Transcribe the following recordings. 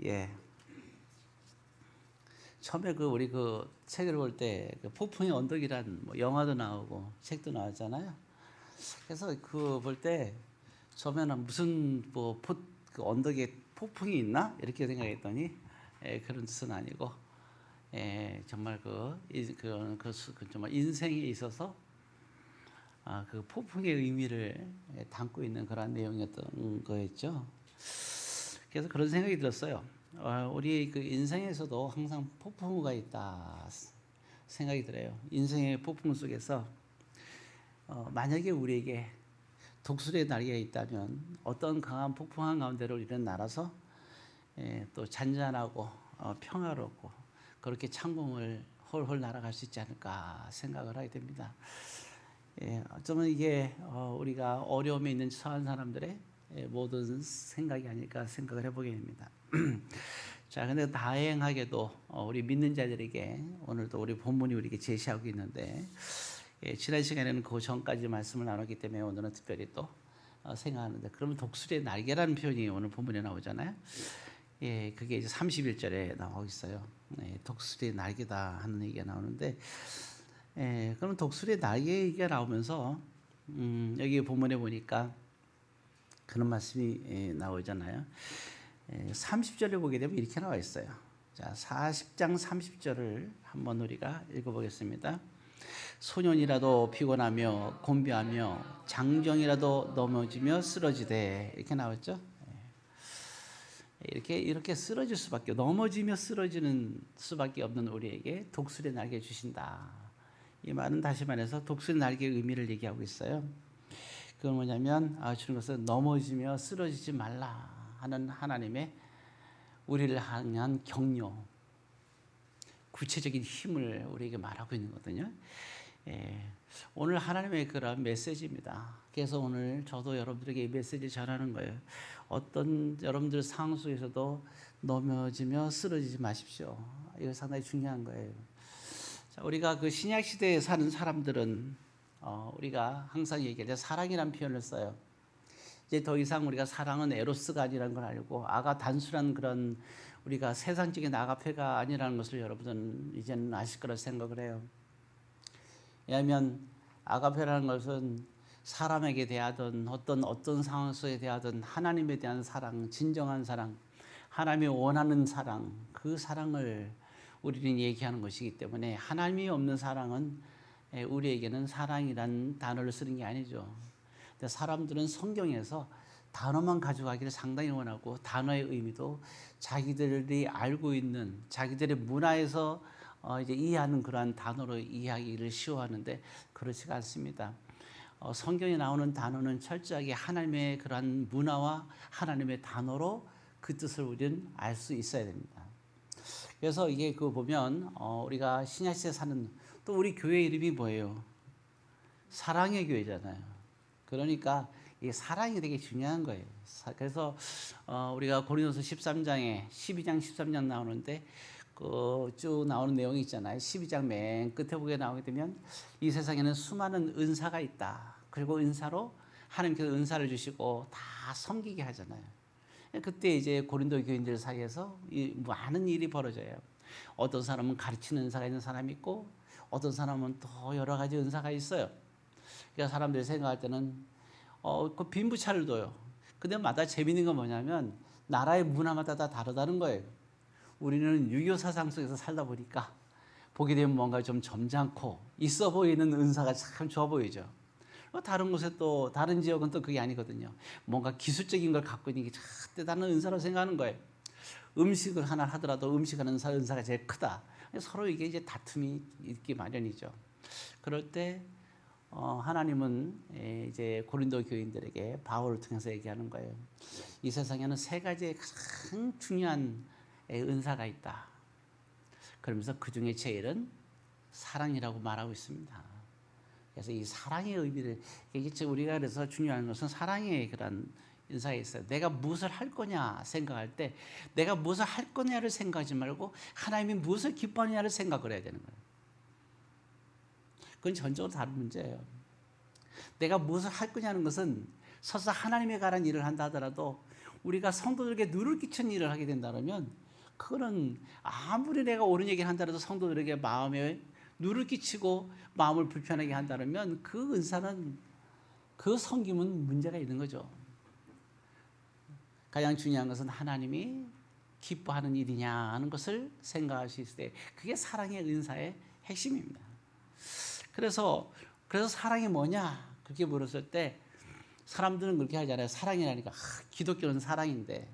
예. 처음에 우리 책을 볼 때 폭풍의 언덕이란 영화도 나오고 책도 나왔잖아요. 그래서 볼 때 처음에는 무슨 그 언덕에 폭풍이 있나 이렇게 생각했더니 그런 뜻은 아니고 정말 정말 인생에 있어서 그 폭풍의 의미를 담고 있는 그런 내용이었던 거였죠. 그래서 그런 생각이 들었어요. 우리 인생에서도 항상 폭풍우가 있다 생각이 들어요. 인생의 폭풍 속에서 만약에 우리에게 독수리의 날개가 있다면 어떤 강한 폭풍한 가운데로 우리는 날아서 또 잔잔하고 평화롭고 그렇게 창공을 홀홀 날아갈 수 있지 않을까 생각을 하게 됩니다. 어쩌면 이게 우리가 어려움에 있는 처한 사람들의 모든 생각이 아닐까 생각을 해보게 됩니다. 자, 근데 다행하게도 우리 믿는 자들에게 오늘도 우리 본문이 우리에게 제시하고 있는데 지난 시간에는 그 전까지 말씀을 나눴기 때문에 오늘은 특별히 또 생각하는데, 그러면 독수리의 날개라는 표현이 오늘 본문에 나오잖아요. 그게 이제 31절에 나오고 있어요. 독수리의 날개다 하는 얘기가 나오는데, 그럼 독수리의 날개 얘기가 나오면서 여기 본문에 보니까 그런 말씀이 나오잖아요. 30절을 보게 되면 이렇게 나와 있어요. 자, 40장 30절을 한번 우리가 읽어보겠습니다. 소년이라도 피곤하며 곤비하며 장정이라도 넘어지며 쓰러지되, 이렇게 나왔죠. 이렇게 쓰러질 수밖에, 넘어지며 쓰러지는 수밖에 없는 우리에게 독수리의 날개 주신다. 이 말은 다시 말해서 독수리 날개의 의미를 얘기하고 있어요. 그건 뭐냐면 주는 것은 넘어지며 쓰러지지 말라 하는 하나님의 우리를 향한 격려, 구체적인 힘을 우리에게 말하고 있는 거거든요. 오늘 하나님의 그런 메시지입니다. 그래서 오늘 저도 여러분들에게 이 메시지를 전하는 거예요. 어떤 여러분들 상황 속에서도 넘어지며 쓰러지지 마십시오. 이거 상당히 중요한 거예요. 자, 우리가 신약 시대에 사는 사람들은 우리가 항상 얘기할 때 사랑이라는 표현을 써요. 이제 더 이상 우리가 사랑은 에로스가 아니라는 걸 알고, 단순한 그런 우리가 세상적인 아가페가 아니라는 것을 여러분은 이제는 아실 거라 생각을 해요. 왜냐하면 아가페라는 것은 사람에게 대하든 어떤 상황 속에 대하든 하나님에 대한 사랑, 진정한 사랑, 하나님이 원하는 사랑, 그 사랑을 우리는 얘기하는 것이기 때문에, 하나님이 없는 사랑은 우리에게는 사랑이란 단어를 쓰는 게 아니죠. 근데 사람들은 성경에서 단어만 가져가기를 상당히 원하고, 단어의 의미도 자기들이 알고 있는 자기들의 문화에서 이제 이해하는 그러한 단어로 이해하기를 쉬워하는데, 그렇지가 않습니다. 성경에 나오는 단어는 철저하게 하나님의 그러한 문화와 하나님의 단어로 그 뜻을 우리는 알 수 있어야 됩니다. 그래서 이게 보면 우리가 신약시대에 사는, 또 우리 교회 이름이 뭐예요? 사랑의 교회잖아요. 그러니까 이 사랑이 되게 중요한 거예요. 그래서 우리가 고린도서 13장에 12장 13장 나오는데 쭉 나오는 내용이 있잖아요. 12장 맨 끝에 보게 나오게 되면 이 세상에는 수많은 은사가 있다. 그리고 은사로 하나님께서 은사를 주시고 다 섬기게 하잖아요. 그때 이제 고린도 교인들 사이에서 많은 일이 벌어져요. 어떤 사람은 가르치는 은사가 있는 사람이 있고, 어떤 사람은 또 여러 가지 은사가 있어요. 그러니까 사람들이 생각할 때는 그 빈부차를 둬요. 근데 마다 재밌는 건 뭐냐면 나라의 문화마다 다 다르다는 거예요. 우리는 유교 사상 속에서 살다 보니까 보게 되면 뭔가 좀 점잖고 있어 보이는 은사가 참 좋아 보이죠. 다른 곳에 또 다른 지역은 또 그게 아니거든요. 뭔가 기술적인 걸 갖고 있는 게 참 대단한 은사로 생각하는 거예요. 음식을 하나 하더라도 음식하는 은사가 제일 크다. 서로 이게 이제 다툼이 있기 마련이죠. 그럴 때 하나님은 이제 고린도 교인들에게 바울을 통해서 얘기하는 거예요. 이 세상에는 세 가지의 가장 중요한 은사가 있다. 그러면서 그 중에 제일은 사랑이라고 말하고 있습니다. 그래서 이 사랑의 의미를, 우리가 그래서 중요한 것은 사랑의 그런 인사에 있어요. 내가 무엇을 할 거냐 생각할 때, 내가 무엇을 할 거냐를 생각하지 말고 하나님이 무엇을 기뻐하느냐를 생각을 해야 되는 거예요. 그건 전적으로 다른 문제예요. 내가 무엇을 할 거냐는 것은 설사 하나님에 관한 일을 한다 하더라도 우리가 성도들에게 누를 끼치는 일을 하게 된다면 그거는 아무리 내가 옳은 얘기를 한다라도 성도들에게 마음에 누를 끼치고 마음을 불편하게 한다면 그 은사는 그 섬김은 문제가 있는 거죠. 가장 중요한 것은 하나님이 기뻐하는 일이냐 하는 것을 생각할 수 있을 때 그게 사랑의 은사의 핵심입니다. 그래서 사랑이 뭐냐 그렇게 물었을 때 사람들은 그렇게 하잖아요. 사랑이라니까 기독교는 사랑인데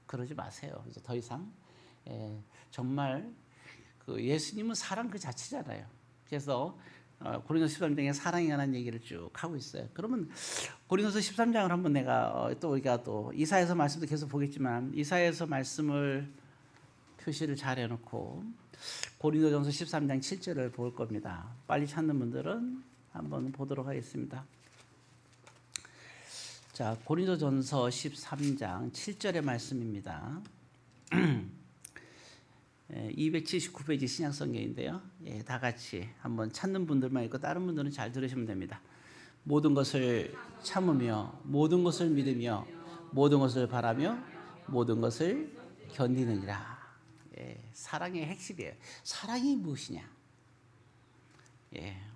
그러지 마세요. 이제 더 이상 정말 그 예수님은 사랑 그 자체잖아요. 그래서 고린도서 13장에 사랑에 관한 얘기를 쭉 하고 있어요. 그러면 고린도서 13장을 한번 내가 또 우리가 또 이사야서 말씀도 계속 보겠지만 이사야서 말씀을 표시를 잘 해놓고 고린도전서 13장 7절을 볼 겁니다. 빨리 찾는 분들은 한번 보도록 하겠습니다. 자, 고린도전서 13장 7절의 말씀입니다. 279페이지 신약성경인데요. 다 같이 한번 찾는 분들만 있고 다른 분들은 잘 들으시면 됩니다. 모든 것을 참으며 모든 것을 믿으며 모든 것을 바라며 모든 것을 견디느니라. 사랑의 핵심이에요. 사랑이 무엇이냐?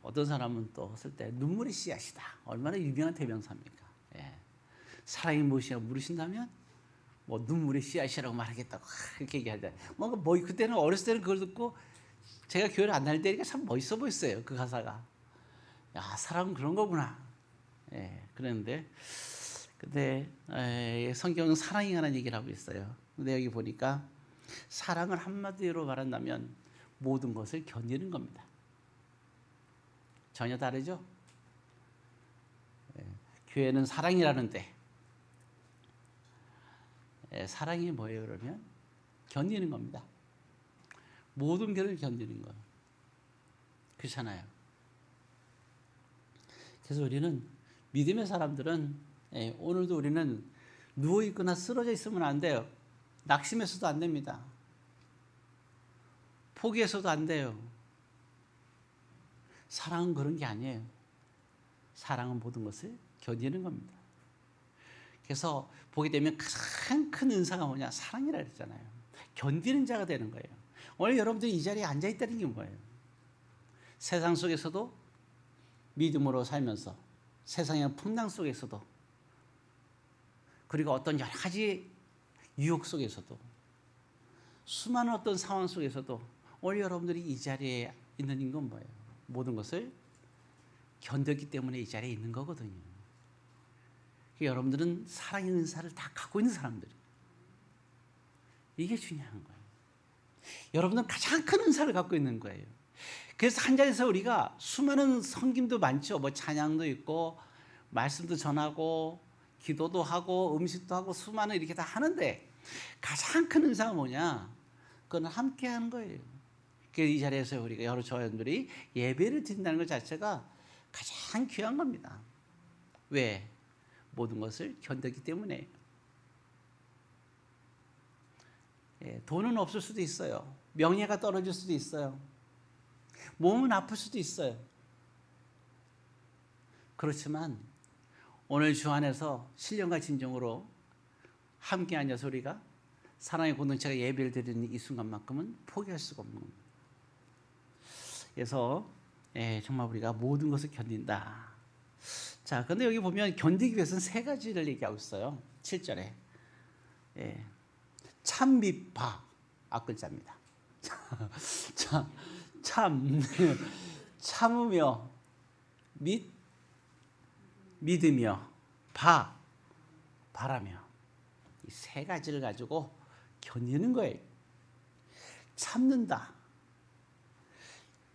어떤 사람은 또 쓸 때 눈물의 씨앗이다. 얼마나 유명한 대명사입니까? 사랑이 무엇이냐 물으신다면 뭐 눈물의 씨앗이라고 말하겠다고 그렇게 얘기하잖아요. 뭐 그때는 어렸을 때는 그걸 듣고 제가 교회를 안 다닐 때니까 참 멋있어 보였어요. 그 가사가. 야, 사랑은 그런 거구나. 그랬는데 근데 성경은 사랑에 관한 얘기를 하고 있어요. 근데 여기 보니까 사랑을 한마디로 말한다면 모든 것을 견디는 겁니다. 전혀 다르죠? 교회는 사랑이라는데 사랑이 뭐예요? 그러면 견디는 겁니다. 모든 것을 견디는 거예요. 그렇잖아요. 그래서 우리는 믿음의 사람들은 오늘도 우리는 누워있거나 쓰러져 있으면 안 돼요. 낙심해서도 안 됩니다. 포기해서도 안 돼요. 사랑은 그런 게 아니에요. 사랑은 모든 것을 견디는 겁니다. 그래서 보게 되면 가장 큰 은사가 뭐냐? 사랑이라 그랬잖아요. 견디는 자가 되는 거예요. 오늘 여러분들이 이 자리에 앉아있다는 게 뭐예요? 세상 속에서도 믿음으로 살면서 세상의 풍랑 속에서도 그리고 어떤 여러 가지 유혹 속에서도 수많은 어떤 상황 속에서도 오늘 여러분들이 이 자리에 있는 건 뭐예요? 모든 것을 견뎠기 때문에 이 자리에 있는 거거든요. 여러분들은 사랑의 은사를 다 갖고 있는 사람들이에요. 이게 중요한 거예요. 여러분들은 가장 큰 은사를 갖고 있는 거예요. 그래서 한 자리에서 우리가 수많은 섬김도 많죠. 뭐 찬양도 있고 말씀도 전하고 기도도 하고 음식도 하고 수많은 이렇게 다 하는데 가장 큰 은사가 뭐냐? 그건 함께 하는 거예요. 그래서 이 자리에서 우리가 여러 저연들이 예배를 드린다는 것 자체가 가장 귀한 겁니다. 왜? 모든 것을 견뎠기 때문에. 돈은 없을 수도 있어요. 명예가 떨어질 수도 있어요. 몸은 아플 수도 있어요. 그렇지만 오늘 주 안에서 신령과 진정으로 함께 앉아서 우리가 사랑의 공동체가 예배를 드리는 이 순간만큼은 포기할 수가 없는 겁니다. 그래서 정말 우리가 모든 것을 견딘다. 자, 근데 여기 보면 견디기 위해서는 세 가지를 얘기하고 있어요. 7절에. 참, 및, 바. 앞글자입니다. 참으며, 믿으며, 바라며. 이 세 가지를 가지고 견디는 거예요. 참는다.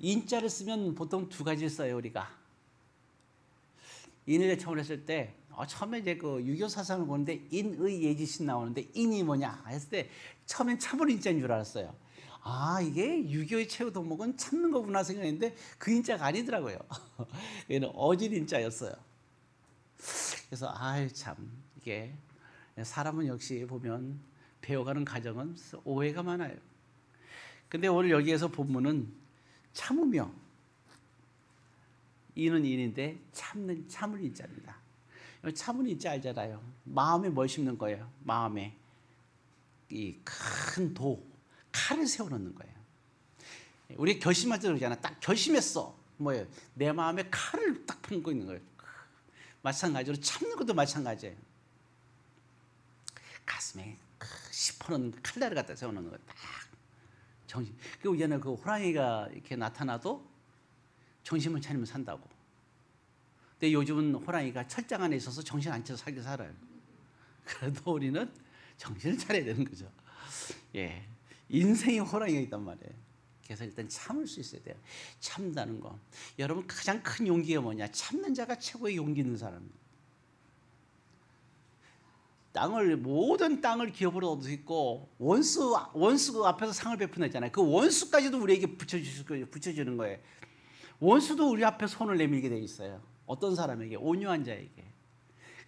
인자를 쓰면 보통 두 가지를 써요, 우리가. 인을 처음 했을 때 처음에 이제 그 유교 사상을 보는데 인의 예지신 나오는데 인이 뭐냐 했을 때 처음엔 참을 인자인 줄 알았어요. 아, 이게 유교의 최후 덕목은 참는 거구나 생각했는데 그 인자가 아니더라고요. 얘는 어질 인자였어요. 그래서 아유 참 이게 사람은 역시 보면 배워가는 과정은 오해가 많아요. 근데 오늘 여기에서 본문은 참으며, 인은 인인데 참을 인자입니다. 참은 있지 알잖아요. 마음에 뭘 심는 거예요? 마음에 이 큰 칼을 세워놓는 거예요. 우리 결심할 때 그러잖아. 딱 결심했어. 뭐예요? 내 마음에 칼을 딱 품고 있는 거예요. 마찬가지로 참는 것도 마찬가지예요. 가슴에 시퍼런 칼날을 갖다 세워놓는 거예요. 딱 정신. 그리고 얘는 그 호랑이가 이렇게 나타나도 정신을 차리면 산다고. 근데 요즘은 호랑이가 철장 안에 있어서 정신 안 차려 살게 살아요. 그래도 우리는 정신을 차려야 되는 거죠. 예, 인생의 호랑이가 있단 말이에요. 그래서 일단 참을 수 있어야 돼요. 참다는 거. 여러분 가장 큰 용기가 뭐냐? 참는 자가 최고의 용기 있는 사람입니다. 모든 땅을 기업으로 얻을 수 있고 원수 앞에서 상을 베푸냈잖아요. 그 원수까지도 우리에게 붙여주는 거예요. 원수도 우리 앞에 손을 내밀게 돼 있어요. 어떤 사람에게? 온유한 자에게.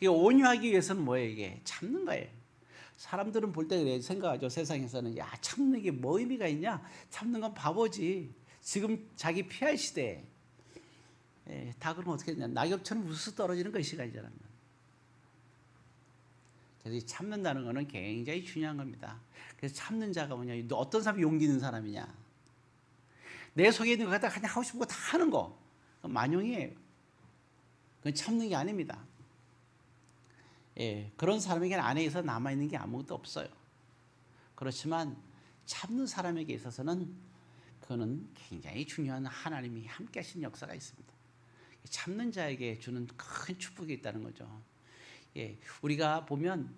온유하기 위해서는 뭐예요? 이게 참는 거예요. 사람들은 볼 때 그래 생각하죠. 세상에서는 야 참는 게 뭐 의미가 있냐? 참는 건 바보지. 지금 자기 피할 시대에 다 그러면 어떻게 되냐? 낙엽처럼 우수수 떨어지는 거 시간이잖아요. 그래서 참는다는 거는 굉장히 중요한 겁니다. 그래서 참는 자가 뭐냐? 어떤 사람이 용기 있는 사람이냐? 내 속에 있는 거 갖다 그냥 하고 싶은 거 다 하는 거. 만용이에요. 그건 참는 게 아닙니다. 예, 그런 사람에게는 안에서 남아있는 게 아무것도 없어요. 그렇지만 참는 사람에게 있어서는 그거는 굉장히 중요한 하나님이 함께 하신 역사가 있습니다. 참는 자에게 주는 큰 축복이 있다는 거죠. 예, 우리가 보면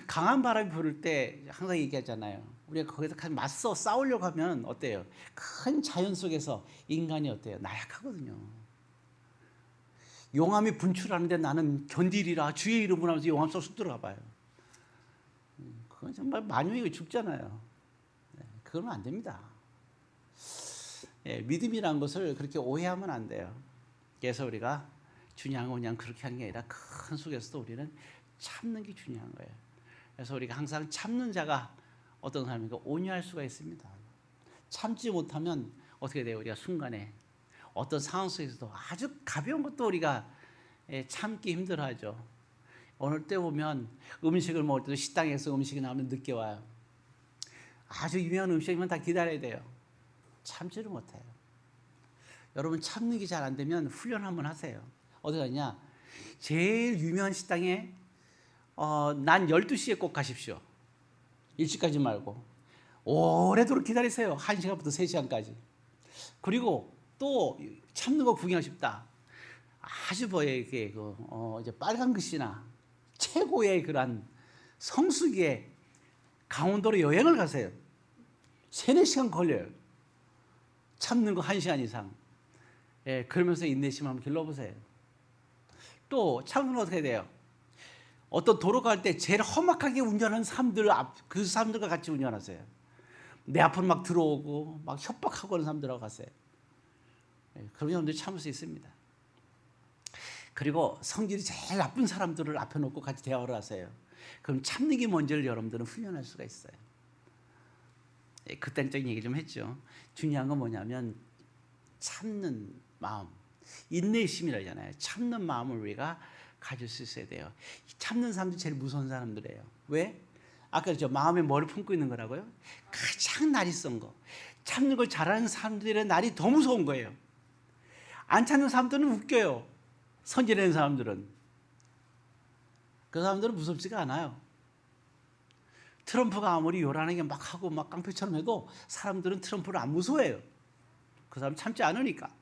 강한 바람이 불을 때 항상 얘기하잖아요. 우리가 거기서 맞서 싸우려고 하면 어때요? 큰 자연 속에서 인간이 어때요? 나약하거든요. 용암이 분출하는데 나는 견디리라 주의 이름으로 하면서 용암 속으로 쑥 들어가 봐요. 그건 정말 만용이 죽잖아요. 그러면 안 됩니다. 예, 믿음이라는 것을 그렇게 오해하면 안 돼요. 그래서 우리가 주냥 오냥 그렇게 하는 게 아니라 큰 속에서도 우리는 참는 게 중요한 거예요. 그래서 우리가 항상 참는 자가 어떤 사람인가 온유할 수가 있습니다. 참지 못하면 어떻게 돼요? 우리가 순간에 어떤 상황 속에서도 아주 가벼운 것도 우리가 참기 힘들어하죠. 어느 때 보면 음식을 먹을 때도 식당에서 음식이 나오면 늦게 와요. 아주 유명한 음식이면 다 기다려야 돼요. 참지를 못해요. 여러분 참는 게 잘 안 되면 훈련 한번 하세요. 어디 가냐? 제일 유명한 식당에 난 12시에 꼭 가십시오. 일찍 가지 말고 오래도록 기다리세요. 1시간부터 3시간까지. 그리고 또 참는 거 구경하고 싶다. 아주 이렇게 이제 빨간 글씨나 최고의 그런 성수기에 강원도로 여행을 가세요. 3-4시간 걸려요. 참는 거 1시간 이상. 예, 그러면서 인내심 한번 길러보세요. 또 참는 건 어떻게 돼요? 어떤 도로 갈 때 제일 험악하게 운전하는 사람들 그 사람들과 같이 운전하세요. 내 앞으로 막 들어오고 막 협박하고 하는 사람들하고 가세요. 예, 그런 사람들이 참을 수 있습니다. 그리고 성질이 제일 나쁜 사람들을 앞에 놓고 같이 대화를 하세요. 그럼 참는 게 뭔지를 여러분들은 훈련할 수가 있어요. 예, 극단적인 얘기 좀 했죠. 중요한 건 뭐냐면 참는 마음, 인내심이라 하잖아요. 참는 마음을 우리가 가질 수 있어야 돼요. 참는 사람들이 제일 무서운 사람들이에요. 왜? 아까 저 마음에 뭐를 품고 있는 거라고요? 가장 날이 쓴 거. 참는 걸 잘하는 사람들의 날이 더 무서운 거예요. 안 참는 사람들은 웃겨요. 선지라는 사람들은. 그 사람들은 무섭지가 않아요. 트럼프가 아무리 요란하게 막 하고 막 깡패처럼 해도 사람들은 트럼프를 안 무서워해요. 그 사람 참지 않으니까.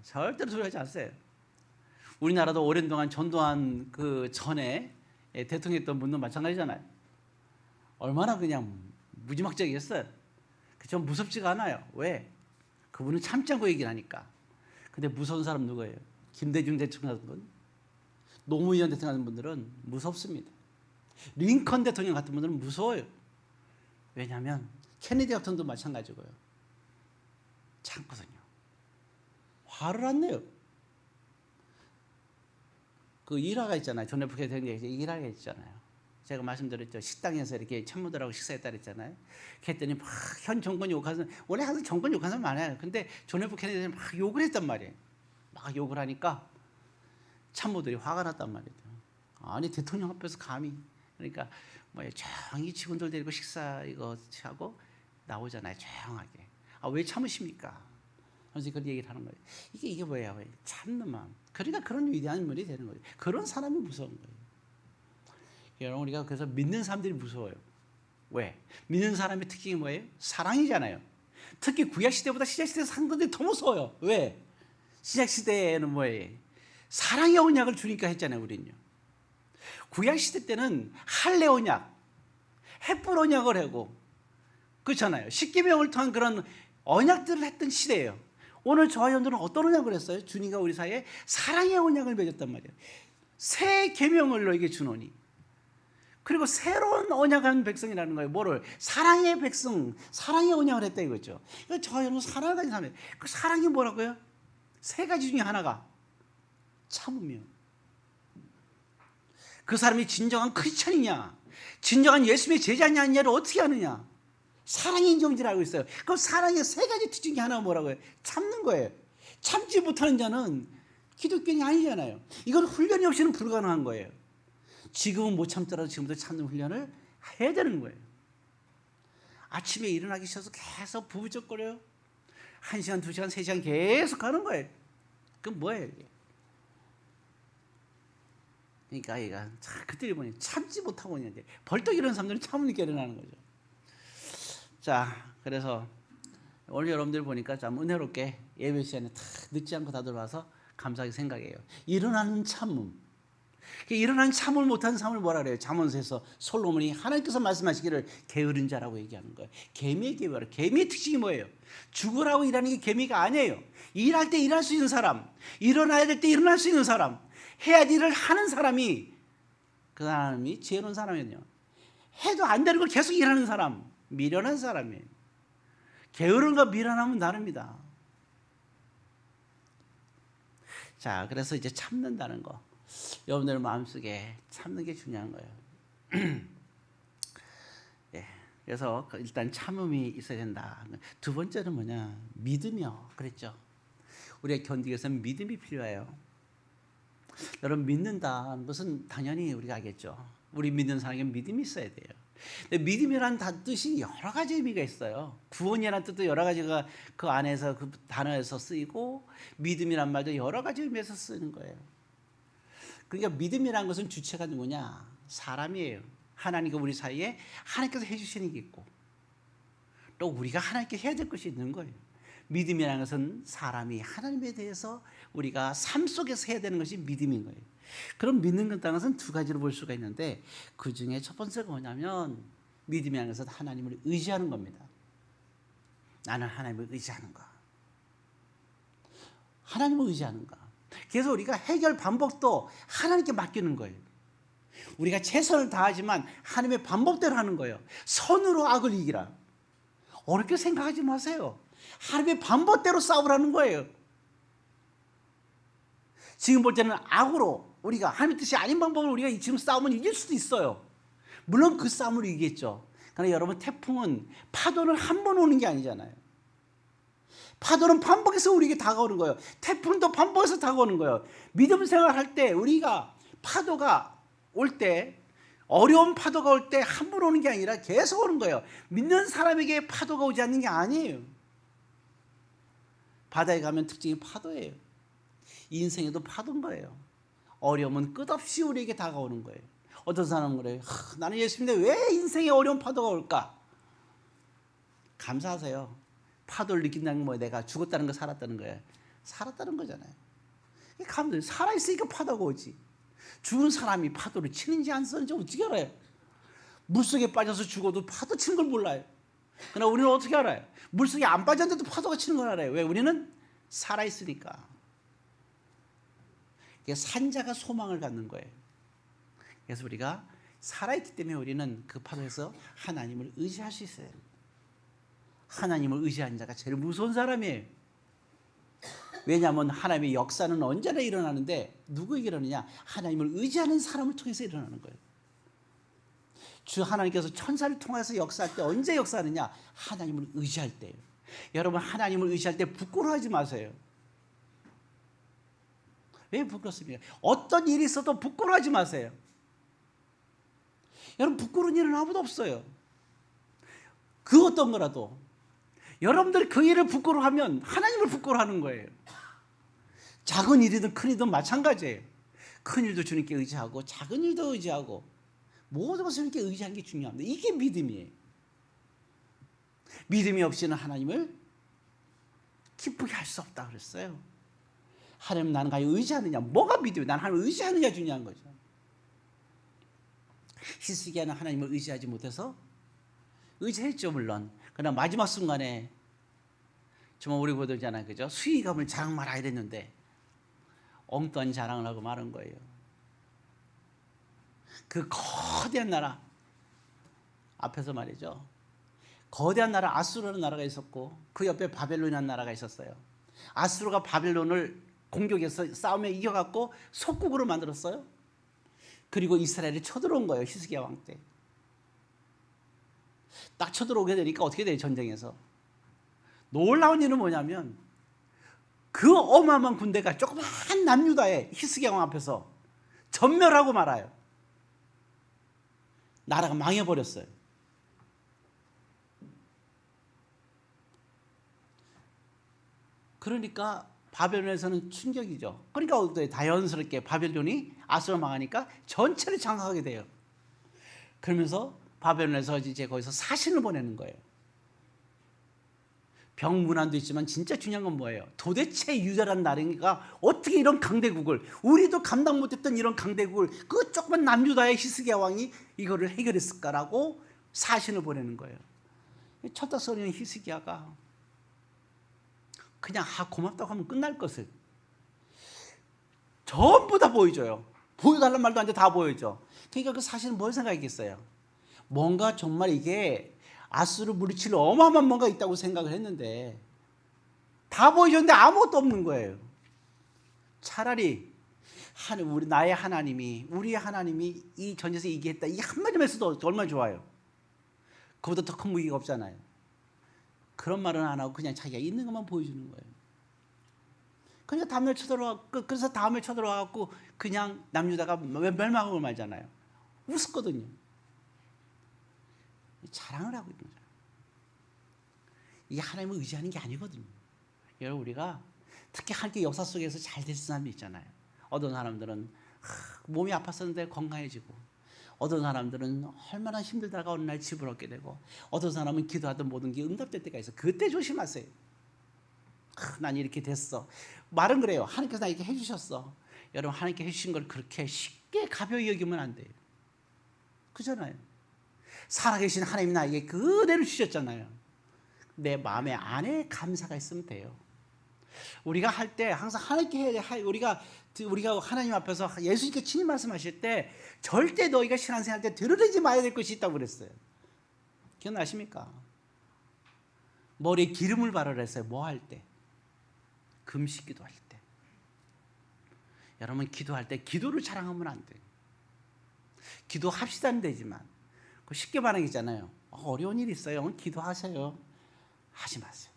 절대로 두려워하지 않으세요. 우리나라도 오랜 동안 전두환 그 전에 대통령 했던 분도 마찬가지잖아요. 얼마나 그냥 무지막지하겠어요. 전 무섭지가 않아요. 왜? 그분은 참지 않고 얘기를 하니까. 근데 무서운 사람 누구예요? 김대중 대통령 같은 분, 노무현 대통령 같은 분들은 무섭습니다. 링컨 대통령 같은 분들은 무서워요. 왜냐하면 케네디 같은 분도 마찬가지고요. 참거든요. 화를 안 내요. 그 일화가 있잖아요. 존 F 케네디에서 일화가 있잖아요. 제가 말씀드렸죠. 식당에서 이렇게 참모들하고 식사했다 그랬잖아요. 그랬더니 막 현 정권 욕하는, 원래 항상 정권 욕하는 사람 많아요. 근데 존 F 케네디는 막 욕을 했단 말이에요. 막 욕을 하니까 참모들이 화가 났단 말이에요. 아니 대통령 앞에서 감히, 그러니까 뭐 조용히 직원들 데리고 식사 이거 하고 나오잖아요. 조용하게. 왜 참으십니까? 그래서 그런 얘기를 하는 거예요. 이게 뭐예요? 참는 마음. 그러니까 그런 위대한 인물이 되는 거예요. 그런 사람이 무서운 거예요. 여러분, 우리가 그래서 믿는 사람들이 무서워요. 왜? 믿는 사람의 특징이 뭐예요? 사랑이잖아요. 특히 구약시대보다 신약시대 상대들이 더 무서워요. 왜? 신약시대에는 뭐예요? 사랑의 언약을 주니까 했잖아요. 우리는요. 구약시대 때는 할례 언약, 햇불 언약을 하고, 그렇잖아요. 십계명을 통한 그런 언약들을 했던 시대예요. 오늘 저와 여러분들은 어떤 언약을 했어요? 주님과 우리 사이에 사랑의 언약을 맺었단 말이에요. 새 계명을 너에게 주노니. 그리고 새로운 언약한 백성이라는 거예요. 뭐를? 사랑의 백성, 사랑의 언약을 했다 이거죠. 그러니까 저와 여러분 사랑을 가진 사람이에요. 그 사랑이 뭐라고요? 세 가지 중에 하나가 참으며. 그 사람이 진정한 크리스천이냐, 진정한 예수님의 제자냐 아니냐를 어떻게 아느냐? 사랑이 인정지를 알고 있어요. 그럼 사랑의 세 가지 특징 중에 하나가 뭐라고요? 참는 거예요. 참지 못하는 자는 기독교인이 아니잖아요. 이건 훈련이 없이는 불가능한 거예요. 지금은 못 참더라도 지금부터 참는 훈련을 해야 되는 거예요. 아침에 일어나기 싫어서 계속 부부적거려요. 1시간, 2시간, 3시간 계속 가는 거예요. 그럼 뭐예요 이게? 그러니까 얘가 그때 보니 참지 못하고 있는데 벌떡 일어나는 사람들은 참으니까 일어나는 거죠. 자, 그래서 오늘 여러분들 보니까 참 은혜롭게 예배 시간에 다 늦지 않고 다 들어와서 감사하게 생각해요. 일어나는 참음. 일어나는 참을 못하는 삶을 뭐라 그래요? 잠언서에서 솔로몬이 하나님께서 말씀하시기를 게으른 자라고 얘기하는 거예요. 개미의 계보라. 개미의 특징이 뭐예요? 죽으라고 일하는 게 개미가 아니에요. 일할 때 일할 수 있는 사람, 일어나야 될 때 일어날 수 있는 사람, 해야 할 일을 하는 사람이, 그 사람이 지혜로운 사람이거든요. 해도 안 되는 걸 계속 일하는 사람, 미련한 사람이에요. 게으름과 미련함은 다릅니다. 자, 그래서 이제 참는다는 거, 여러분들 마음속에 참는 게 중요한 거예요. 예, 그래서 일단 참음이 있어야 된다. 두 번째는 뭐냐? 믿으며, 그랬죠. 우리가 견디기 위해서는 믿음이 필요해요. 여러분, 믿는다는 것은 당연히 우리가 알겠죠. 우리 믿는 사람에게 믿음이 있어야 돼요. 근데 믿음이라는 뜻이 여러 가지 의미가 있어요. 구원이라는 뜻도 여러 가지가 그 안에서, 그 단어에서 쓰이고, 믿음이란 말도 여러 가지 의미에서 쓰는 거예요. 그러니까 믿음이라는 것은 주체가 누구냐? 사람이에요. 하나님과 우리 사이에 하나님께서 해주시는 게 있고, 또 우리가 하나님께 해야 될 것이 있는 거예요. 믿음이라는 것은 사람이 하나님에 대해서 우리가 삶 속에서 해야 되는 것이 믿음인 거예요. 그럼 믿는 것은 두 가지로 볼 수가 있는데, 그 중에 첫 번째가 뭐냐면, 믿음이라는 것은 하나님을 의지하는 겁니다. 나는 하나님을 의지하는 거. 하나님을 의지하는 거. 그래서 우리가 해결 방법도 하나님께 맡기는 거예요. 우리가 최선을 다하지만 하나님의 방법대로 하는 거예요. 선으로 악을 이기라. 어렵게 생각하지 마세요. 하나님의 방법대로 싸우라는 거예요. 지금 볼 때는 악으로 우리가 하나님의 뜻이 아닌 방법으로 우리가 지금 싸우면 이길 수도 있어요. 물론 그 싸움으로 이기겠죠. 그러나 여러분, 태풍은 파도는 한 번 오는 게 아니잖아요. 파도는 반복해서 우리에게 다가오는 거예요. 태풍도 반복해서 다가오는 거예요. 믿음 생활할 때 우리가 파도가 올 때, 어려운 파도가 올 때 한 번 오는 게 아니라 계속 오는 거예요. 믿는 사람에게 파도가 오지 않는 게 아니에요. 바다에 가면 특징이 파도예요. 인생에도 파도인 거예요. 어려움은 끝없이 우리에게 다가오는 거예요. 어떤 사람은 그래요. 나는 예수님인데 왜 인생에 어려운 파도가 올까? 감사하세요. 파도를 느낀다는 건 뭐예요? 내가 죽었다는 거, 살았다는 거예요. 살았다는 거잖아요. 살아있으니까 파도가 오지. 죽은 사람이 파도를 치는지 안 치는지 어떻게 알아요? 물속에 빠져서 죽어도 파도 치는 걸 몰라요. 그러나 우리는 어떻게 알아요? 물속에 안 빠졌는데도 파도가 치는 걸 알아요. 왜? 우리는 살아있으니까. 산자가 소망을 갖는 거예요. 그래서 우리가 살아있기 때문에 우리는 그 파도에서 하나님을 의지할 수 있어요. 하나님을 의지하는 자가 제일 무서운 사람이에요. 왜냐하면 하나님의 역사는 언제나 일어나는데 누구에게 일어나느냐? 하나님을 의지하는 사람을 통해서 일어나는 거예요. 주 하나님께서 천사를 통해서 역사할 때 언제 역사하느냐? 하나님을 의지할 때예요. 여러분, 하나님을 의지할 때 부끄러워하지 마세요. 왜 부끄럽습니까? 어떤 일이 있어도 부끄러워하지 마세요. 여러분, 부끄러운 일은 아무도 없어요. 그 어떤 거라도 여러분들이 그 일을 부끄러워하면 하나님을 부끄러워하는 거예요. 작은 일이든 큰 일이든 마찬가지예요. 큰 일도 주님께 의지하고 작은 일도 의지하고 모든 것을 이렇게 의지하는 게 중요합니다. 이게 믿음이에요. 믿음이 없이는 하나님을 기쁘게 할 수 없다 그랬어요. 하나님, 나는 과연 의지하느냐? 뭐가 믿음이에요? 나는 하나님을 의지하느냐 중요한 거죠. 히스기야는 하나님을 의지하지 못해서 의지했죠, 물론. 그러나 마지막 순간에 정말 우리 보들잖아요, 그죠? 수위감을 자랑 마라 이랬는데 엉뚱한 자랑을 하고 마는 거예요. 그 거대한 나라 앞에서 말이죠. 거대한 나라 아수르라는 나라가 있었고 그 옆에 바벨론이라는 나라가 있었어요. 아수르가 바벨론을 공격해서 싸움에 이겨갖고 속국으로 만들었어요. 그리고 이스라엘이 쳐들어온 거예요. 히스기야 왕 때. 딱 쳐들어오게 되니까 어떻게 돼요? 전쟁에서. 놀라운 일은 뭐냐면 그 어마어마한 군대가 조그만 남유다의 히스기야 왕 앞에서 전멸하고 말아요. 나라가 망해버렸어요. 그러니까 바벨론에서는 충격이죠. 그러니까 어때요? 자연스럽게 바벨론이 아수르 망하니까 전체를 장악하게 돼요. 그러면서 바벨론에서 이제 거기서 사신을 보내는 거예요. 병문안도 있지만 진짜 중요한 건 뭐예요? 도대체 유다란 나라가 어떻게 이런 강대국을, 우리도 감당 못했던 이런 강대국을 그 조그만 남유다의 히스기야 왕이 이거를 해결했을까라고 사신을 보내는 거예요. 첫다서는 히스기야가 그냥 고맙다고 하면 끝날 것을 전부 다 보여줘요. 보여달란 말도 안 돼, 다 보여줘. 그러니까 그 사실은 뭘 생각했겠어요? 뭔가 정말 이게 아수르 물리칠 어마어마한 뭔가 있다고 생각을 했는데 다 보여줬는데 아무것도 없는 거예요. 차라리 우리 나의 하나님이, 우리의 하나님이 이 전쟁에서 이기겠다, 이 한마디만 했어도 얼마나 좋아요. 그보다 더 큰 무기가 없잖아요. 그런 말은 안 하고 그냥 자기가 있는 것만 보여주는 거예요. 그러니까 다음날 그래서 다음에 쳐들어와갖고 그냥 남유다가 멸망하고 말잖아요. 웃었거든요. 자랑을 하고 있는 거예요. 이게 하나님을 의지하는 게 아니거든요. 여러분, 우리가 특히 하나님의 역사 속에서 잘 될 사람이 있잖아요. 어떤 사람들은 몸이 아팠었는데 건강해지고, 어떤 사람들은 얼마나 힘들다가 어느 날 집을 얻게 되고, 어떤 사람은 기도하던 모든 게 응답될 때가 있어요. 그때 조심하세요. 난 이렇게 됐어. 말은 그래요. 하나님께서 나에게 해주셨어. 여러분, 하나님께 해주신 걸 그렇게 쉽게 가벼이 여기면 안 돼요. 그잖아요. 살아계신 하나님이 나에게 그대로 주셨잖아요. 내 마음의 안에 감사가 있으면 돼요. 우리가 할 때 항상 하나님께 해야 돼. 우리가 하나님 앞에서 예수님께 친히 말씀하실 때 절대 너희가 신앙생활 때 들으지 말아야 될 것이 있다고 그랬어요. 기억나십니까? 머리에 기름을 바르라 했어요. 뭐 할 때? 금식 기도할 때. 여러분, 기도할 때 기도를 자랑하면 안 돼요. 기도합시다는 되지만 쉽게 말하기잖아요. 어려운 일 있어요. 기도하세요. 하지 마세요.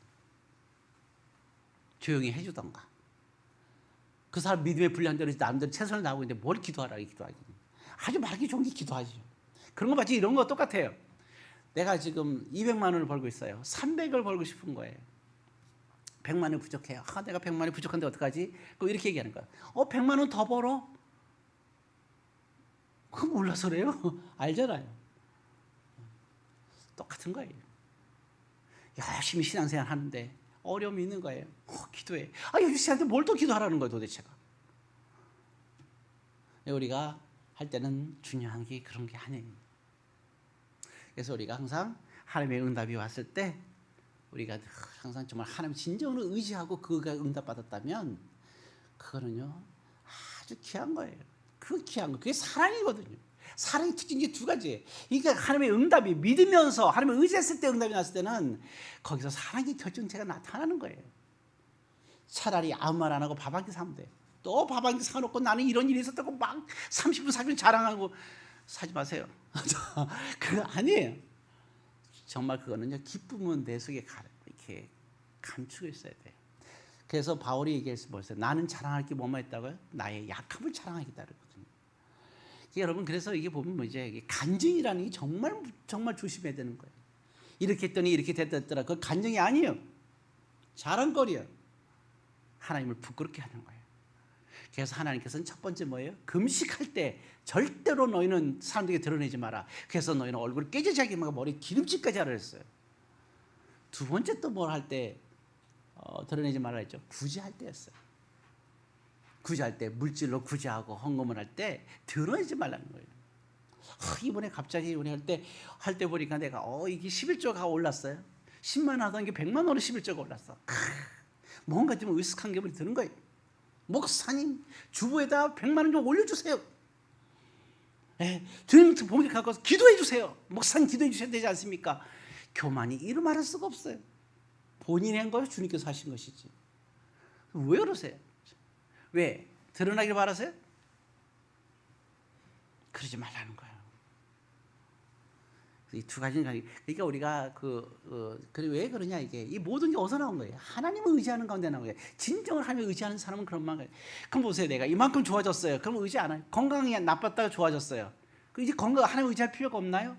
조용히 해주던가. 그 사람 믿음에 불리한 대로 남들 최선을 다하고 있는데 뭘 기도하라고 기도하기. 아주 말하기 좋은 게 기도하죠. 그런 거 마치 이런 거 똑같아요. 내가 지금 200만 원을 벌고 있어요. 300을 벌고 싶은 거예요. 100만 원이 부족해요. 내가 100만 원이 부족한데 어떡하지? 그럼 이렇게 얘기하는 거야. 100만 원 더 벌어? 그거 몰라서 그래요. 알잖아요. 똑같은 거예요. 열심히 신앙생활 하는데 어려움이 있는 거예요. 기도해. 여기 씨한테 뭘 또 기도하라는 거예요, 도대체가. 우리가 할 때는 중요한 게 그런 게 아니에요. 그래서 우리가 항상 하나님의 응답이 왔을 때 우리가 항상 정말 하나님 진정으로 의지하고 그가 응답받았다면 그거는요 아주 귀한 거예요. 그 귀한 거. 그게 사랑이거든요. 사랑의 특징이 두 가지예요. 그러니까 하나님의 응답이 믿으면서 하나님을 의지했을 때 응답이 났을 때는 거기서 사랑의 결정체가 나타나는 거예요. 차라리 아무 말 안 하고 밥 한 끼 사면 돼요. 또 밥 한 끼 사놓고 나는 이런 일이 있었다고 막 30분 40분 자랑하고 사지 마세요. 그거 아니에요. 정말 그거는요 기쁨은 내 속에 이렇게 감추고 있어야 돼요. 그래서 바울이 얘기했어요. 뭐였어요? 나는 자랑할 게 뭐만 있다고요? 나의 약함을 자랑하겠다 그랬거든요. 여러분, 그래서 이게 보면 뭐죠? 이게 간증이라는 게 정말 정말 조심해야 되는 거예요. 이렇게 했더니 이렇게 됐더라. 그 간증이 아니에요. 자랑거리예요. 하나님을 부끄럽게 하는 거예요. 그래서 하나님께서는 첫 번째 뭐예요? 금식할 때 절대로 너희는 사람들에게 드러내지 마라. 그래서 너희는 얼굴 깨지자기 막 머리 기름칠까지 하라 했어요. 두 번째 또 뭘 할 때 드러내지 말라 했죠? 구제할 때였어요. 구제할 때 물질로 구제하고 헌금을 할 때 드러내지 말라는 거예요. 이번에 갑자기 우리 할 때 보니까 내가 이게 11조가 올랐어요. 10만 하던 게 100만 원으로 11조가 올랐어. 뭔가 좀 으슥한 기분이 드는 거예요. 목사님, 주부에다 100만 원 좀 올려주세요. 주님 봉지 갖고 와서 기도해 주세요. 목사님 기도해 주셔야 되지 않습니까? 교만이 이루 말할 수가 없어요. 본인이 한 거예요? 주님께서 하신 것이지. 왜 그러세요? 왜? 드러나길 바라세요? 그러지 말라는 거예요. 이 두 가지는 그러니까 우리가 왜 그러냐 이게 이 모든 게 어디서 나온 거예요? 하나님을 의지하는 가운데 나온 거예요. 진정을 하나님을 의지하는 사람은 그런 만 거예요. 그럼 보세요, 내가 이만큼 좋아졌어요. 그럼 의지 안 해요. 건강이 나빴다가 좋아졌어요. 이제 건강 하나님 의지할 필요가 없나요?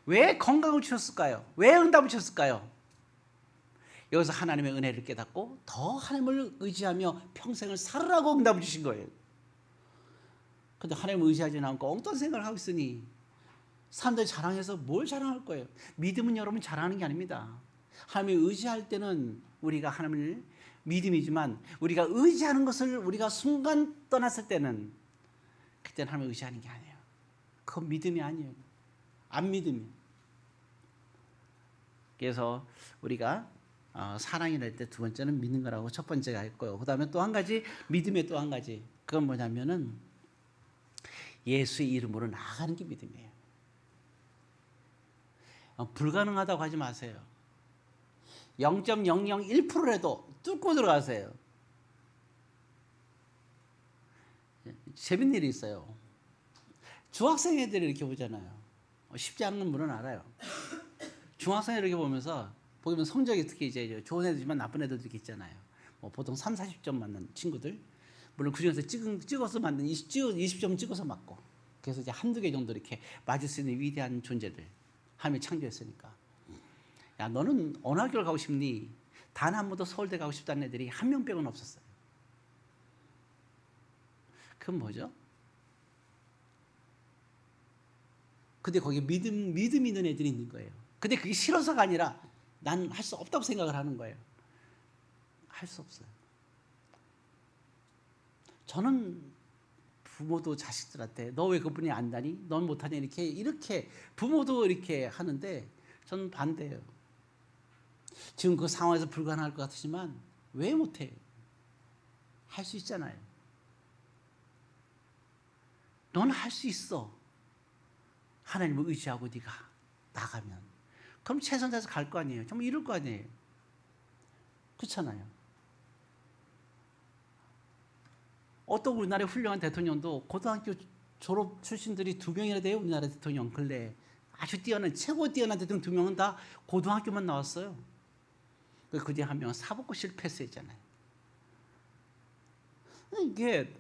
왜 건강을 주셨을까요? 왜 응답을 주셨을까요? 여기서 하나님의 은혜를 깨닫고 더 하나님을 의지하며 평생을 살으라고 응답을 주신 거예요. 근데 하나님을 의지하지 않고 엉뚱한 생각을 하고 있으니 사람들이 자랑해서 뭘 자랑할 거예요? 믿음은 여러분 자랑하는 게 아닙니다. 하나님을 의지할 때는 우리가 하나님을 믿음이지만 우리가 의지하는 것을 우리가 순간 떠났을 때는 그때는 하나님을 의지하는 게 아니에요. 그건 믿음이 아니에요. 안 믿음이에요. 그래서 우리가 사랑이랄 때 두 번째는 믿는 거라고 첫 번째가 했고요. 그 다음에 또 한 가지 믿음의 또 한 가지 그건 뭐냐면은 예수의 이름으로 나아가는 게 믿음이에요. 불가능하다고 하지 마세요. 0.001%라도 뚫고 들어가세요. 재밌는 일이 있어요. 중학생 애들이 이렇게 보잖아요. 쉽지 않은 분은 알아요. 중학생 애들 이렇게 보면 성적이 특히 이제 좋은 애들이지만 나쁜 애들도 이렇게 있잖아요. 보통 3, 40점 맞는 친구들. 물론 그 중에서 찍어서 만든 20점 찍어서 맞고. 그래서 이제 한두 개 정도 이렇게 맞을 수 있는 위대한 존재들. 하나님이 창조했으니까. 야, 너는 어느 학교를 가고 싶니? 단 한 번도 서울대 가고 싶다는 애들이 한 명 빼고는 없었어요. 그건 뭐죠? 근데 거기에 믿음 있는 애들이 있는 거예요. 근데 그게 싫어서가 아니라 난 할 수 없다고 생각을 하는 거예요. 할 수 없어요. 저는 부모도 자식들한테 너 왜 그분이 안다니? 넌 못하니? 이렇게 부모도 이렇게 하는데 저는 반대예요. 지금 그 상황에서 불가능할 것 같지만 왜 못해? 할 수 있잖아요. 넌 할 수 있어. 하나님을 의지하고 네가 나가면 그럼 최선 다해서 갈 거 아니에요. 정말 이럴 거 아니에요. 그렇잖아요. 어떤 우리나라의 훌륭한 대통령도 고등학교 졸업 출신들이 2명이나 돼요. 우리나라 대통령 근래 아주 최고 뛰어난 대통령 2명은 다 고등학교만 나왔어요. 그 중에 한 명은 사법고 실패했잖아요. 이게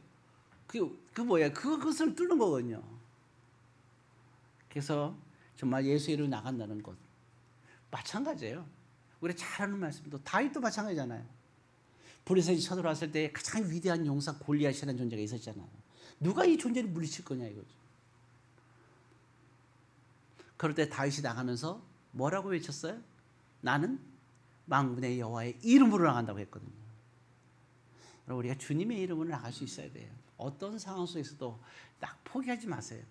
그것을 뚫는 거거든요. 그래서 정말 예수 이름으로 나간다는 것 마찬가지예요. 우리 잘 아는 말씀도 다윗도 마찬가지잖아요. 블레셋이 쳐들어왔을 때 가장 위대한 용사 골리앗이라는 존재가 있었잖아요. 누가 이 존재를 물리칠 거냐 이거죠. 그럴 때 다윗이 나가면서 뭐라고 외쳤어요? 나는 만군의 여호와의 이름으로 나간다고 했거든요. 여러분 우리가 주님의 이름으로 나갈 수 있어야 돼요. 어떤 상황 속에서도 딱 포기하지 마세요.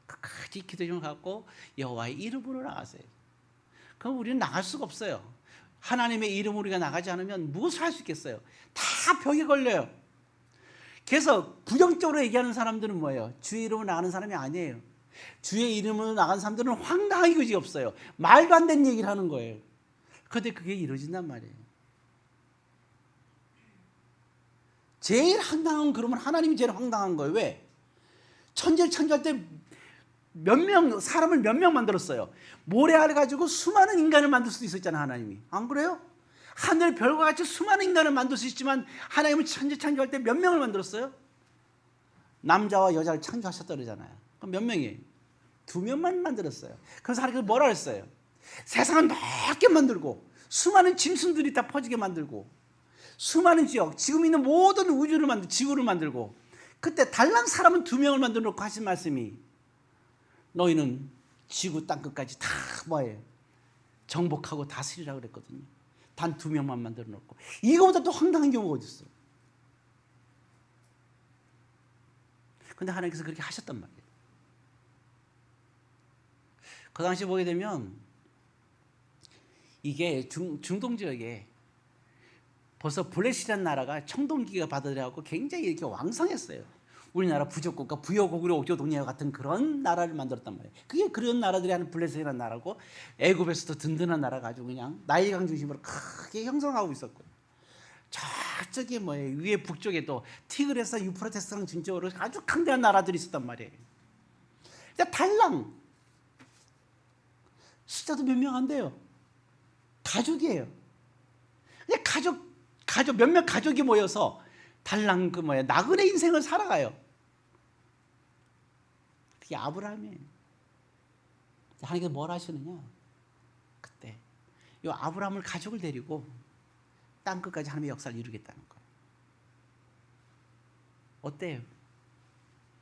끝까지 기도심을 갖고 여호와의 이름으로 나가세요. 그럼 우리는 나갈 수가 없어요. 하나님의 이름으로 우리가 나가지 않으면 무엇을 할 수 있겠어요? 다 벽에 걸려요. 그래서 부정적으로 얘기하는 사람들은 뭐예요? 주의 이름으로 나가는 사람이 아니에요. 주의 이름으로 나가는 사람들은 황당하기 그지 없어요. 말도 안 되는 얘기를 하는 거예요. 그런데 그게 이루어진단 말이에요. 제일 황당한 그러면 하나님이 제일 황당한 거예요. 왜? 천지를 창조할 때 사람을 몇 명 만들었어요. 모래알 가지고 수많은 인간을 만들 수도 있었잖아요. 하나님이. 안 그래요? 하늘 별과 같이 수많은 인간을 만들 수 있지만 하나님은 천지 창조할 때 몇 명을 만들었어요? 남자와 여자를 창조하셨다 그러잖아요. 그럼 몇 명이에요? 2명만 만들었어요. 그래서 하나님께서 뭐라 그랬어요? 세상을 넓게 만들고 수많은 짐승들이 다 퍼지게 만들고 수많은 지역, 지금 있는 모든 우주를 만들고 지구를 만들고 그때 달랑 사람은 2명을 만들어 놓고 하신 말씀이 너희는 지구 땅끝까지 다 뭐예요? 정복하고 다스리라 그랬거든요. 단 2명만 만들어 놓고 이거보다 또 황당한 경우가 어디 있어요? 근데 하나님께서 그렇게 하셨단 말이에요. 그 당시 보게 되면 이게 중동 지역에 벌써 블레셋이라는 나라가 청동기가 받아들여갖고 굉장히 이렇게 왕성했어요. 우리나라 부족국가 부여고구려 옥조동리와 같은 그런 나라를 만들었단 말이에요. 그게 그런 나라들이 하는 블레셋이라는 나라고 애굽에서도 든든한 나라 가지고 그냥 나일강 중심으로 크게 형성하고 있었고 저쪽에 뭐예요 위에 북쪽에 또 티그레스 유프라테스강 진쪽으로 아주 강대한 나라들이 있었단 말이에요. 달랑 숫자도 몇 명 안 돼요. 가족이에요. 그냥 가족 몇몇 가족이 모여서 달랑 나그네 인생을 살아가요. 그게 아브라함이에요. 하나님께서 뭘 하시느냐? 그때 이 아브라함을 가족을 데리고 땅 끝까지 하나님의 역사를 이루겠다는 거예요. 어때요?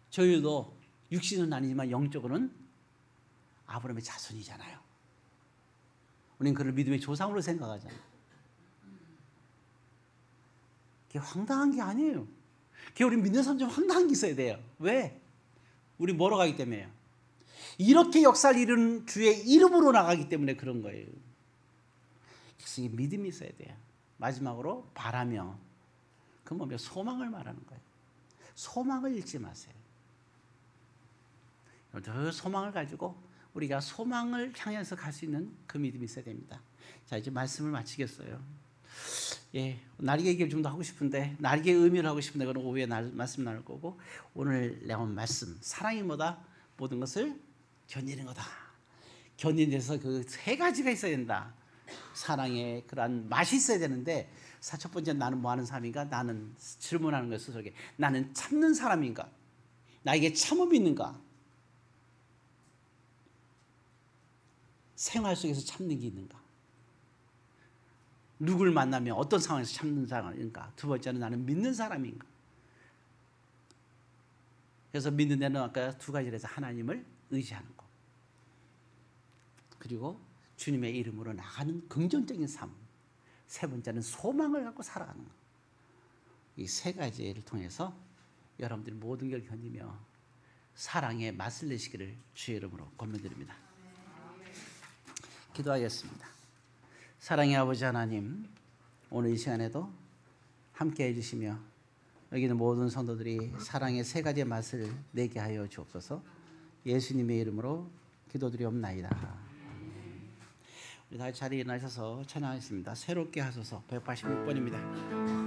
저희도 육신은 아니지만 영적으로는 아브라함의 자손이잖아요. 우리는 그를 믿음의 조상으로 생각하잖아요. 그게 황당한 게 아니에요. 그게 우리 믿는 사람 좀 황당한 게 있어야 돼요. 왜? 우리 뭐로 가기 때문에요. 이렇게 역사를 이루는 주의 이름으로 나가기 때문에 그런 거예요. 그래서 믿음이 있어야 돼요. 마지막으로 바라며 그건 뭐냐? 소망을 말하는 거예요. 소망을 잃지 마세요. 저 소망을 가지고 우리가 소망을 향해서 갈 수 있는 그 믿음이 있어야 됩니다. 자, 이제 말씀을 마치겠어요. 예, 날개 얘기를 좀 더 하고 싶은데 날개 의미를 하고 싶은데 그건 오후에 말씀 나눌 거고 오늘 나온 말씀 사랑이 뭐다? 모든 것을 견디는 거다. 견디는 데서 그 3가지가 있어야 된다. 사랑의 그러한 맛이 있어야 되는데 첫 번째 나는 뭐 하는 사람인가? 나는 질문하는 거예요 스스로에게. 나는 참는 사람인가? 나에게 참음이 있는가? 생활 속에서 참는 게 있는가? 누굴 만나면 어떤 상황에서 참는 사람인가? 2번째는 나는 믿는 사람인가? 그래서 믿는 데는 아까 2가지를 해서 하나님을 의지하는 것. 그리고 주님의 이름으로 나가는 긍정적인 삶. 3번째는 소망을 갖고 살아가는 것. 이 3가지를 통해서 여러분들이 모든 걸 견디며 사랑의 맛을 내시기를 주의 이름으로 권면드립니다. 기도하겠습니다. 사랑의 아버지 하나님, 오늘 이 시간에도 함께 해주시며 여기 있는 모든 성도들이 사랑의 3가지의 맛을 내게 하여 주옵소서. 예수님의 이름으로 기도드리옵나이다. 우리 다 자리에 일어나셔서 찬양하겠습니다. 새롭게 하소서 186번입니다.